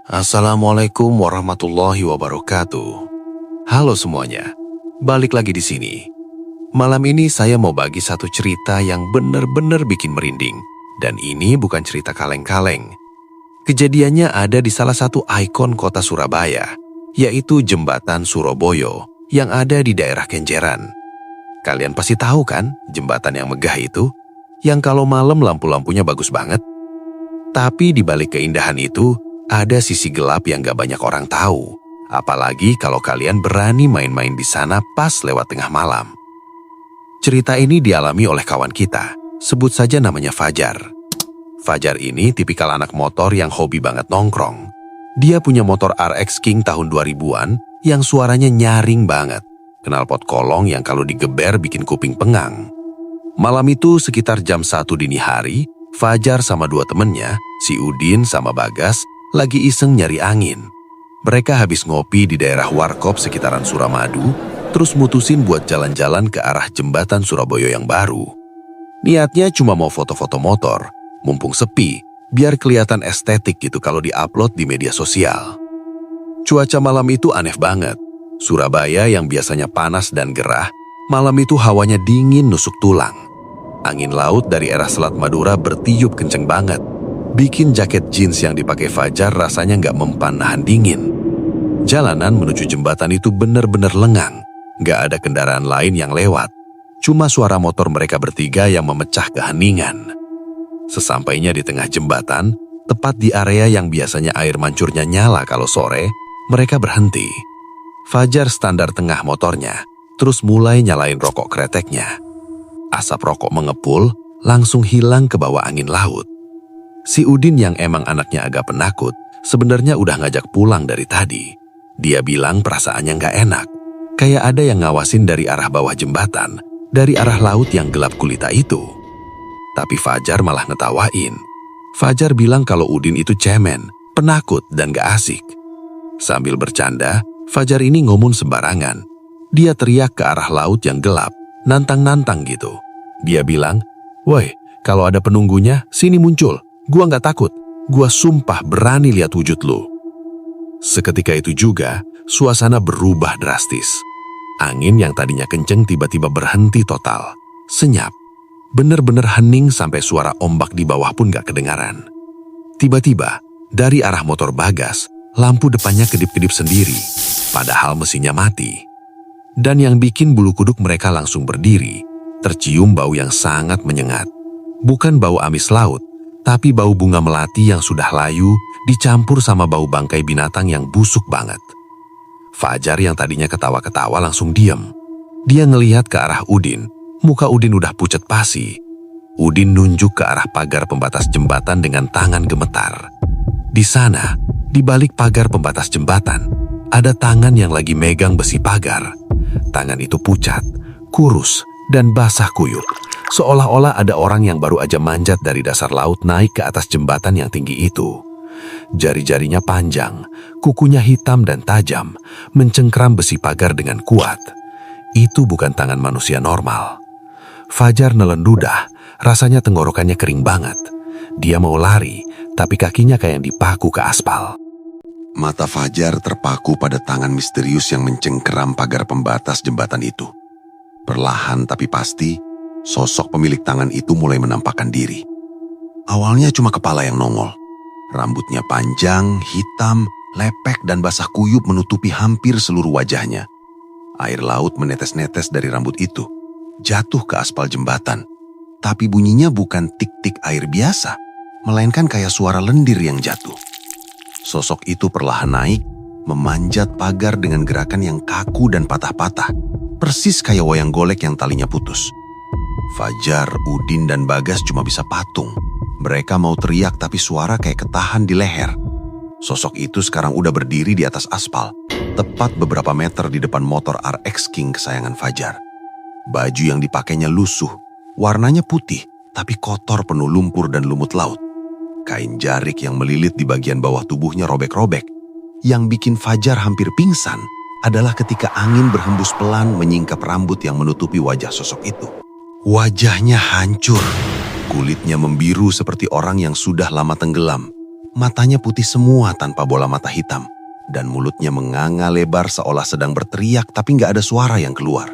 Assalamualaikum warahmatullahi wabarakatuh. Halo semuanya, balik lagi di sini. Malam ini saya mau bagi satu cerita yang benar-benar bikin merinding. Dan ini bukan cerita kaleng-kaleng. Kejadiannya ada di salah satu ikon kota Surabaya, yaitu Jembatan Suroboyo yang ada di daerah Kenjeran. Kalian pasti tahu kan jembatan yang megah itu, yang kalau malam lampu-lampunya bagus banget. Tapi di balik keindahan itu, ada sisi gelap yang gak banyak orang tahu. Apalagi kalau kalian berani main-main di sana pas lewat tengah malam. Cerita ini dialami oleh kawan kita, sebut saja namanya Fajar. Fajar ini tipikal anak motor yang hobi banget nongkrong. Dia punya motor RX King tahun 2000-an yang suaranya nyaring banget. Knalpot kolong yang kalau digeber bikin kuping pengang. Malam itu sekitar jam 1 dini hari, Fajar sama dua temennya, si Udin sama Bagas, lagi iseng nyari angin. Mereka habis ngopi di daerah Warkop sekitaran Suramadu, terus mutusin buat jalan-jalan ke arah Jembatan Surabaya yang baru. Niatnya cuma mau foto-foto motor, mumpung sepi, biar kelihatan estetik gitu kalau di-upload di media sosial. Cuaca malam itu aneh banget. Surabaya yang biasanya panas dan gerah, malam itu hawanya dingin nusuk tulang. Angin laut dari arah Selat Madura bertiup kenceng banget. Bikin jaket jeans yang dipakai Fajar rasanya nggak mempan nahan dingin. Jalanan menuju jembatan itu bener-bener lengang. Nggak ada kendaraan lain yang lewat. Cuma suara motor mereka bertiga yang memecah keheningan. Sesampainya di tengah jembatan, tepat di area yang biasanya air mancurnya nyala kalau sore, mereka berhenti. Fajar standar tengah motornya, terus mulai nyalain rokok kreteknya. Asap rokok mengepul, langsung hilang ke bawah angin laut. Si Udin yang emang anaknya agak penakut, sebenarnya udah ngajak pulang dari tadi. Dia bilang perasaannya nggak enak, kayak ada yang ngawasin dari arah bawah jembatan, dari arah laut yang gelap gulita itu. Tapi Fajar malah ngetawain. Fajar bilang kalau Udin itu cemen, penakut dan gak asik. Sambil bercanda, Fajar ini ngomong sembarangan. Dia teriak ke arah laut yang gelap, nantang-nantang gitu. Dia bilang, "Woi, kalau ada penunggunya, sini muncul. Gua nggak takut, gua sumpah berani lihat wujud lu." Seketika itu juga, suasana berubah drastis. Angin yang tadinya kenceng tiba-tiba berhenti total. Senyap, bener-bener hening sampai suara ombak di bawah pun gak kedengaran. Tiba-tiba, dari arah motor Bagas, lampu depannya kedip-kedip sendiri, padahal mesinnya mati. Dan yang bikin bulu kuduk mereka langsung berdiri, tercium bau yang sangat menyengat. Bukan bau amis laut, tapi bau bunga melati yang sudah layu dicampur sama bau bangkai binatang yang busuk banget. Fajar yang tadinya ketawa-ketawa langsung diam. Dia ngelihat ke arah Udin, muka Udin udah pucat pasi. Udin nunjuk ke arah pagar pembatas jembatan dengan tangan gemetar. Di sana, di balik pagar pembatas jembatan, ada tangan yang lagi megang besi pagar. Tangan itu pucat, kurus, dan basah kuyup. Seolah-olah ada orang yang baru aja manjat dari dasar laut naik ke atas jembatan yang tinggi itu. Jari-jarinya panjang, kukunya hitam dan tajam, mencengkram besi pagar dengan kuat. Itu bukan tangan manusia normal. Fajar nelen ludah, rasanya tenggorokannya kering banget. Dia mau lari, tapi kakinya kayak dipaku ke aspal. Mata Fajar terpaku pada tangan misterius yang mencengkeram pagar pembatas jembatan itu. Perlahan tapi pasti, sosok pemilik tangan itu mulai menampakkan diri. Awalnya cuma kepala yang nongol. Rambutnya panjang, hitam, lepek dan basah kuyup menutupi hampir seluruh wajahnya. Air laut menetes-netes dari rambut itu, jatuh ke aspal jembatan. Tapi bunyinya bukan tik-tik air biasa, melainkan kayak suara lendir yang jatuh. Sosok itu perlahan naik, memanjat pagar dengan gerakan yang kaku dan patah-patah, persis kayak wayang golek yang talinya putus. Fajar, Udin, dan Bagas cuma bisa patung. Mereka mau teriak tapi suara kayak ketahan di leher. Sosok itu sekarang udah berdiri di atas aspal, tepat beberapa meter di depan motor RX King kesayangan Fajar. Baju yang dipakainya lusuh, warnanya putih, tapi kotor penuh lumpur dan lumut laut. Kain jarik yang melilit di bagian bawah tubuhnya robek-robek. Yang bikin Fajar hampir pingsan adalah ketika angin berhembus pelan menyingkap rambut yang menutupi wajah sosok itu. Wajahnya hancur, kulitnya membiru seperti orang yang sudah lama tenggelam. Matanya putih semua tanpa bola mata hitam. Dan mulutnya menganga lebar seolah sedang berteriak tapi nggak ada suara yang keluar.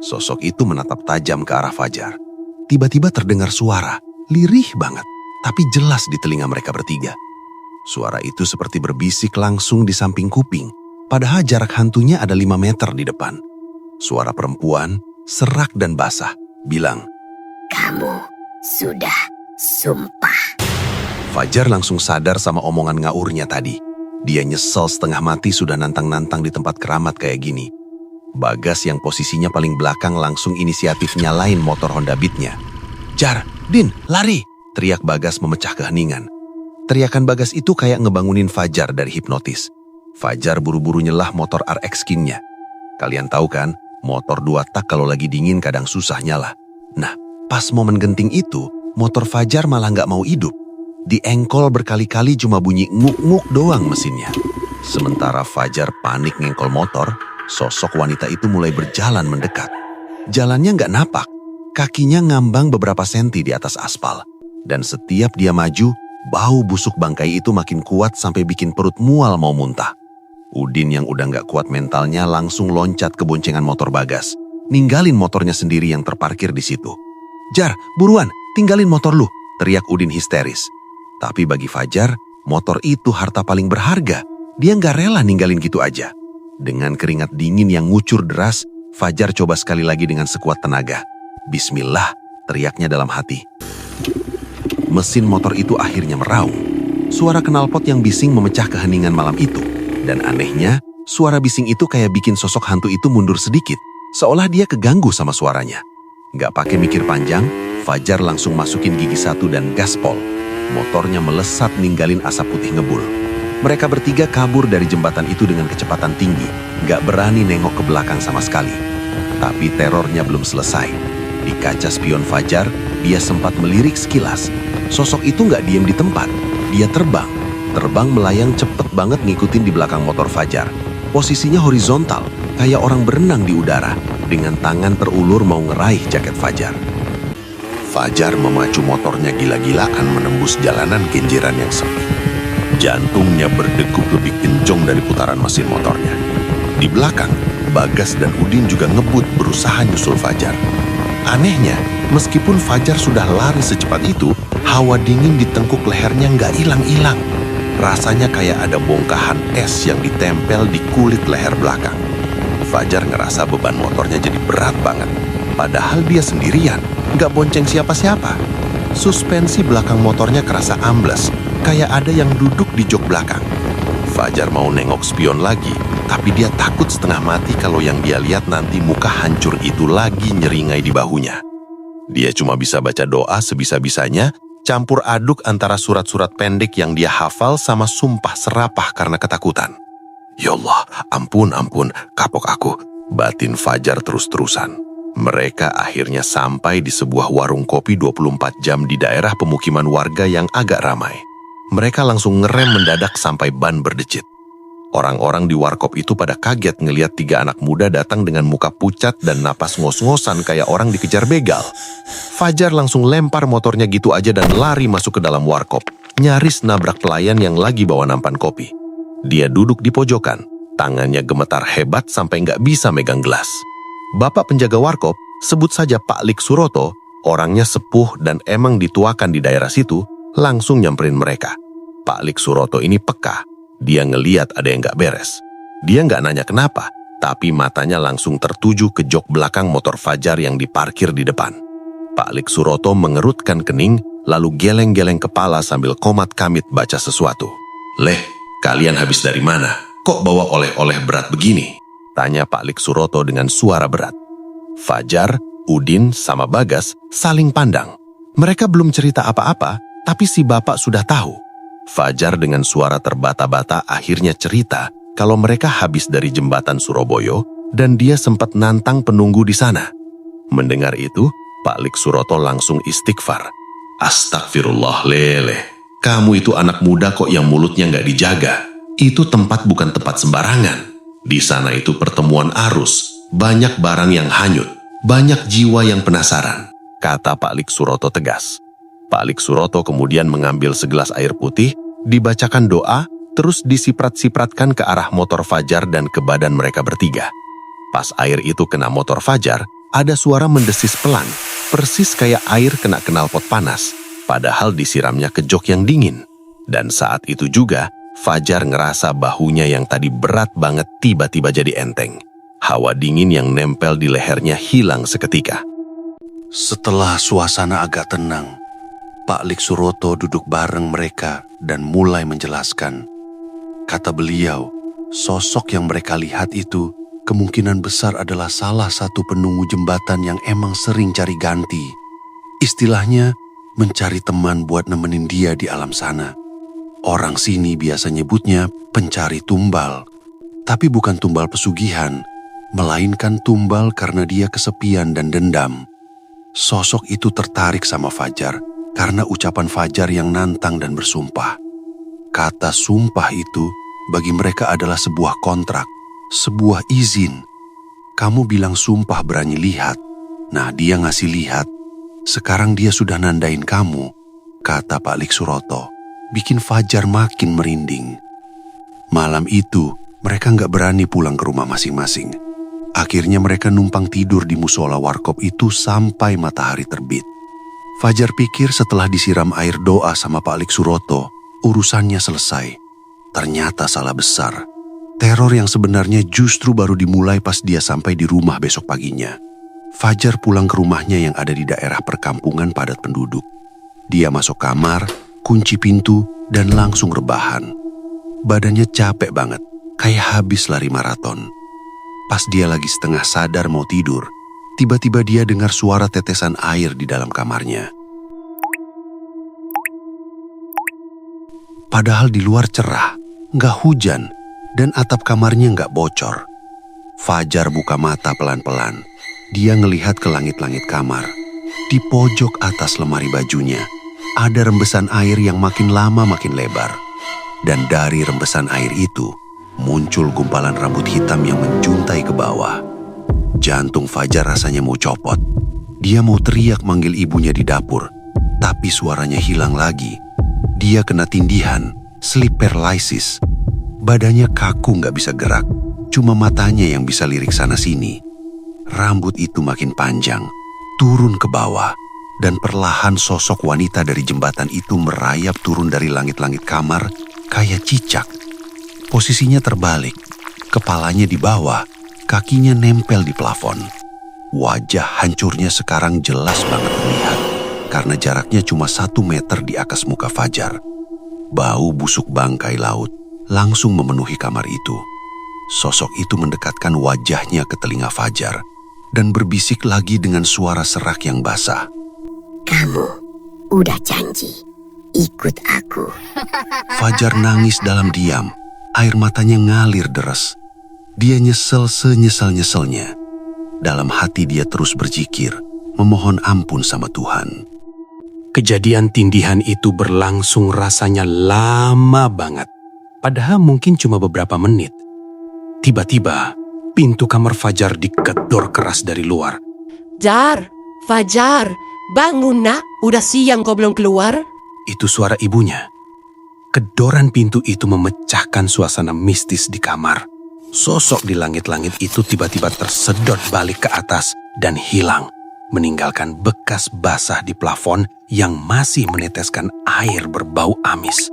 Sosok itu menatap tajam ke arah Fajar. Tiba-tiba terdengar suara, lirih banget, tapi jelas di telinga mereka bertiga. Suara itu seperti berbisik langsung di samping kuping, padahal jarak hantunya ada 5 meter di depan. Suara perempuan, serak dan basah, bilang, Kamu sudah sumpah. Fajar langsung sadar sama omongan ngaurnya tadi. Dia nyesel setengah mati sudah nantang-nantang di tempat keramat kayak gini. Bagas yang posisinya paling belakang langsung inisiatif nyalain motor Honda Beat-nya. Jar, Din, lari! Teriak Bagas memecah keheningan. Teriakan Bagas itu kayak ngebangunin Fajar dari hipnotis. Fajar buru-buru nyelah motor RX King-nya. Kalian tahu kan, motor 2 tak kalau lagi dingin kadang susah nyala. Nah, pas momen genting itu, motor Fajar malah nggak mau hidup. Di engkol berkali-kali cuma bunyi nguk-nguk doang mesinnya. Sementara Fajar panik ngengkol motor, sosok wanita itu mulai berjalan mendekat. Jalannya nggak napak, kakinya ngambang beberapa senti di atas aspal. Dan setiap dia maju, bau busuk bangkai itu makin kuat sampai bikin perut mual mau muntah. Udin yang udah nggak kuat mentalnya langsung loncat ke boncengan motor Bagas. Ninggalin motornya sendiri yang terparkir di situ. Jar, buruan, tinggalin motor lu, teriak Udin histeris. Tapi bagi Fajar, motor itu harta paling berharga. Dia nggak rela ninggalin gitu aja. Dengan keringat dingin yang ngucur deras, Fajar coba sekali lagi dengan sekuat tenaga. Bismillah, teriaknya dalam hati. Mesin motor itu akhirnya meraung. Suara knalpot yang bising memecah keheningan malam itu. Dan anehnya, suara bising itu kayak bikin sosok hantu itu mundur sedikit, seolah dia keganggu sama suaranya. Nggak pakai mikir panjang, Fajar langsung masukin gigi 1 dan gaspol. Motornya melesat ninggalin asap putih ngebul. Mereka bertiga kabur dari jembatan itu dengan kecepatan tinggi, nggak berani nengok ke belakang sama sekali. Tapi terornya belum selesai. Di kaca spion Fajar, dia sempat melirik sekilas. Sosok itu nggak diem di tempat, dia terbang. Terbang melayang cepet banget ngikutin di belakang motor Fajar. Posisinya horizontal, kayak orang berenang di udara, dengan tangan terulur mau ngeraih jaket Fajar. Fajar memacu motornya gila-gilaan menembus jalanan kenjeran yang sepi. Jantungnya berdegup lebih kencang dari putaran mesin motornya. Di belakang, Bagas dan Udin juga ngebut berusaha nyusul Fajar. Anehnya, meskipun Fajar sudah lari secepat itu, hawa dingin di tengkuk lehernya nggak hilang-hilang. Rasanya kayak ada bongkahan es yang ditempel di kulit leher belakang. Fajar ngerasa beban motornya jadi berat banget. Padahal dia sendirian, nggak bonceng siapa-siapa. Suspensi belakang motornya kerasa ambles, kayak ada yang duduk di jok belakang. Fajar mau nengok spion lagi, tapi dia takut setengah mati kalau yang dia lihat nanti muka hancur itu lagi nyeringai di bahunya. Dia cuma bisa baca doa sebisa-bisanya, campur aduk antara surat-surat pendek yang dia hafal sama sumpah serapah karena ketakutan. Ya Allah, ampun, kapok aku, batin Fajar terus-terusan. Mereka akhirnya sampai di sebuah warung kopi 24 jam di daerah pemukiman warga yang agak ramai. Mereka langsung ngerem mendadak sampai ban berdecit. Orang-orang di warkop itu pada kaget ngelihat 3 anak muda datang dengan muka pucat dan napas ngos-ngosan kayak orang dikejar begal. Fajar langsung lempar motornya gitu aja dan lari masuk ke dalam warkop, nyaris nabrak pelayan yang lagi bawa nampan kopi. Dia duduk di pojokan, tangannya gemetar hebat sampai nggak bisa megang gelas. Bapak penjaga warkop, sebut saja Pak Lik Suroto, orangnya sepuh dan emang dituakan di daerah situ, langsung nyamperin mereka. Pak Lik Suroto ini peka, dia ngeliat ada yang nggak beres. Dia nggak nanya kenapa, tapi matanya langsung tertuju ke jok belakang motor Fajar yang diparkir di depan. Pak Lik Suroto mengerutkan kening, lalu geleng-geleng kepala sambil komat kamit baca sesuatu. Leh, kalian habis dari mana? Kok bawa oleh-oleh berat begini? Tanya Pak Lik Suroto dengan suara berat. Fajar, Udin, sama Bagas saling pandang. Mereka belum cerita apa-apa, tapi si bapak sudah tahu. Fajar dengan suara terbata-bata akhirnya cerita kalau mereka habis dari jembatan Surabaya dan dia sempat nantang penunggu di sana. Mendengar itu, Pak Lik Suroto langsung istighfar. Astagfirullah leleh, kamu itu anak muda kok yang mulutnya nggak dijaga. Itu tempat bukan tempat sembarangan. Di sana itu pertemuan arus, banyak barang yang hanyut, banyak jiwa yang penasaran, kata Pak Lik Suroto tegas. Pak Lik Suroto kemudian mengambil segelas air putih dibacakan doa, terus disiprat-sipratkan ke arah motor Fajar dan ke badan mereka bertiga. Pas air itu kena motor Fajar, ada suara mendesis pelan, persis kayak air kena knalpot panas, padahal disiramnya ke jok yang dingin. Dan saat itu juga, Fajar ngerasa bahunya yang tadi berat banget tiba-tiba jadi enteng. Hawa dingin yang nempel di lehernya hilang seketika. Setelah suasana agak tenang, Pak Lik Suroto duduk bareng mereka dan mulai menjelaskan. Kata beliau, sosok yang mereka lihat itu kemungkinan besar adalah salah satu penunggu jembatan yang emang sering cari ganti. Istilahnya, mencari teman buat nemenin dia di alam sana. Orang sini biasa nyebutnya pencari tumbal, tapi bukan tumbal pesugihan, melainkan tumbal karena dia kesepian dan dendam. Sosok itu tertarik sama Fajar karena ucapan Fajar yang nantang dan bersumpah. Kata sumpah itu bagi mereka adalah sebuah kontrak, sebuah izin. Kamu bilang sumpah berani lihat, nah dia ngasih lihat. Sekarang dia sudah nandain kamu, kata Pak Lik Suroto. Bikin Fajar makin merinding. Malam itu, mereka nggak berani pulang ke rumah masing-masing. Akhirnya mereka numpang tidur di musola warkop itu sampai matahari terbit. Fajar pikir setelah disiram air doa sama Pak Lik Suroto, urusannya selesai. Ternyata salah besar. Teror yang sebenarnya justru baru dimulai pas dia sampai di rumah besok paginya. Fajar pulang ke rumahnya yang ada di daerah perkampungan padat penduduk. Dia masuk kamar, kunci pintu, dan langsung rebahan. Badannya capek banget, kayak habis lari maraton. Pas dia lagi setengah sadar mau tidur, tiba-tiba dia dengar suara tetesan air di dalam kamarnya. Padahal di luar cerah, nggak hujan, dan atap kamarnya nggak bocor. Fajar buka mata pelan-pelan. Dia ngelihat ke langit-langit kamar. Di pojok atas lemari bajunya, ada rembesan air yang makin lama makin lebar. Dan dari rembesan air itu, muncul gumpalan rambut hitam yang menjuntai ke bawah. Jantung Fajar rasanya mau copot. Dia mau teriak manggil ibunya di dapur, tapi suaranya hilang lagi. Dia kena tindihan, sleep paralysis. Badannya kaku gak bisa gerak, cuma matanya yang bisa lirik sana-sini. Rambut itu makin panjang, turun ke bawah. Dan perlahan sosok wanita dari jembatan itu merayap turun dari langit-langit kamar kayak cicak. Posisinya terbalik, kepalanya di bawah, kakinya nempel di plafon. Wajah hancurnya sekarang jelas banget terlihat, karena jaraknya cuma 1 meter di atas muka Fajar. Bau busuk bangkai laut langsung memenuhi kamar itu. Sosok itu mendekatkan wajahnya ke telinga Fajar dan berbisik lagi dengan suara serak yang basah. Kamu udah janji, ikut aku. Fajar nangis dalam diam, air matanya ngalir deras. Dia nyesel senyesal-nyeselnya. Dalam hati dia terus berzikir, memohon ampun sama Tuhan. Kejadian tindihan itu berlangsung rasanya lama banget. Padahal mungkin cuma beberapa menit. Tiba-tiba, pintu kamar Fajar digedor keras dari luar. Jar, Fajar, bangun nak, udah siang kau belum keluar? Itu suara ibunya. Kedoran pintu itu memecahkan suasana mistis di kamar. Sosok di langit-langit itu tiba-tiba tersedot balik ke atas dan hilang, meninggalkan bekas basah di plafon yang masih meneteskan air berbau amis.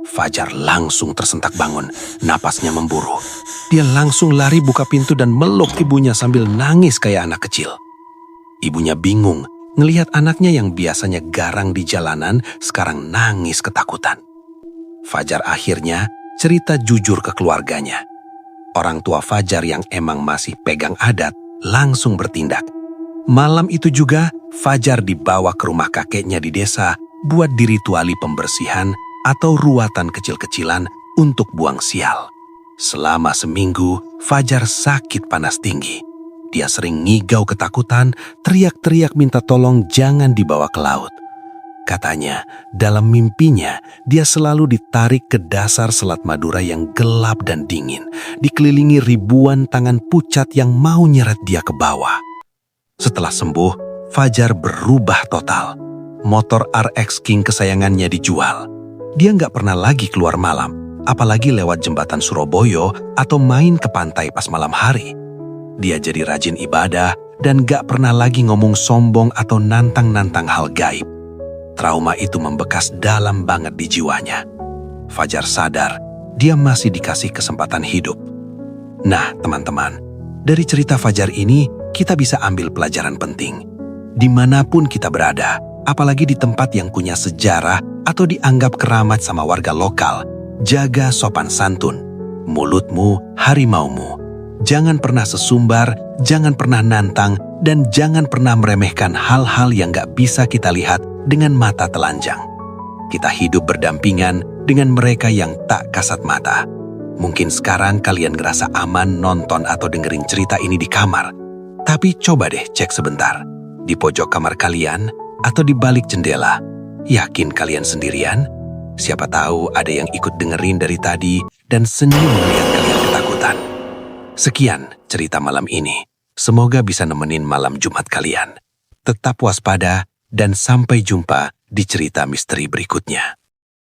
Fajar langsung tersentak bangun, napasnya memburu. Dia langsung lari buka pintu dan meluk ibunya sambil nangis kayak anak kecil. Ibunya bingung ngelihat anaknya yang biasanya garang di jalanan sekarang nangis ketakutan. Fajar akhirnya cerita jujur ke keluarganya. Orang tua Fajar yang emang masih pegang adat langsung bertindak. Malam itu juga Fajar dibawa ke rumah kakeknya di desa buat dirituali pembersihan atau ruatan kecil-kecilan untuk buang sial. Selama seminggu, Fajar sakit panas tinggi. Dia sering ngigau ketakutan, teriak-teriak minta tolong jangan dibawa ke laut. Katanya, dalam mimpinya, dia selalu ditarik ke dasar Selat Madura yang gelap dan dingin, dikelilingi ribuan tangan pucat yang mau nyeret dia ke bawah. Setelah sembuh, Fajar berubah total. Motor RX King kesayangannya dijual. dia nggak pernah lagi keluar malam, apalagi lewat jembatan Surabaya atau main ke pantai pas malam hari. Dia jadi rajin ibadah dan nggak pernah lagi ngomong sombong atau nantang-nantang hal gaib. Trauma itu membekas dalam banget di jiwanya. Fajar sadar dia masih dikasih kesempatan hidup. Nah, teman-teman, dari cerita Fajar ini kita bisa ambil pelajaran penting. Dimanapun kita berada, apalagi di tempat yang punya sejarah atau dianggap keramat sama warga lokal, jaga sopan santun. Mulutmu, harimaumu. Jangan pernah sesumbar, jangan pernah nantang, dan jangan pernah meremehkan hal-hal yang gak bisa kita lihat dengan mata telanjang. Kita hidup berdampingan dengan mereka yang tak kasat mata. Mungkin sekarang kalian ngerasa aman nonton atau dengerin cerita ini di kamar. Tapi coba deh cek sebentar. Di pojok kamar kalian atau di balik jendela. Yakin kalian sendirian? Siapa tahu ada yang ikut dengerin dari tadi dan senyum melihat kalian ketakutan. Sekian cerita malam ini. Semoga bisa nemenin malam Jumat kalian. Tetap waspada dan sampai jumpa di cerita misteri berikutnya.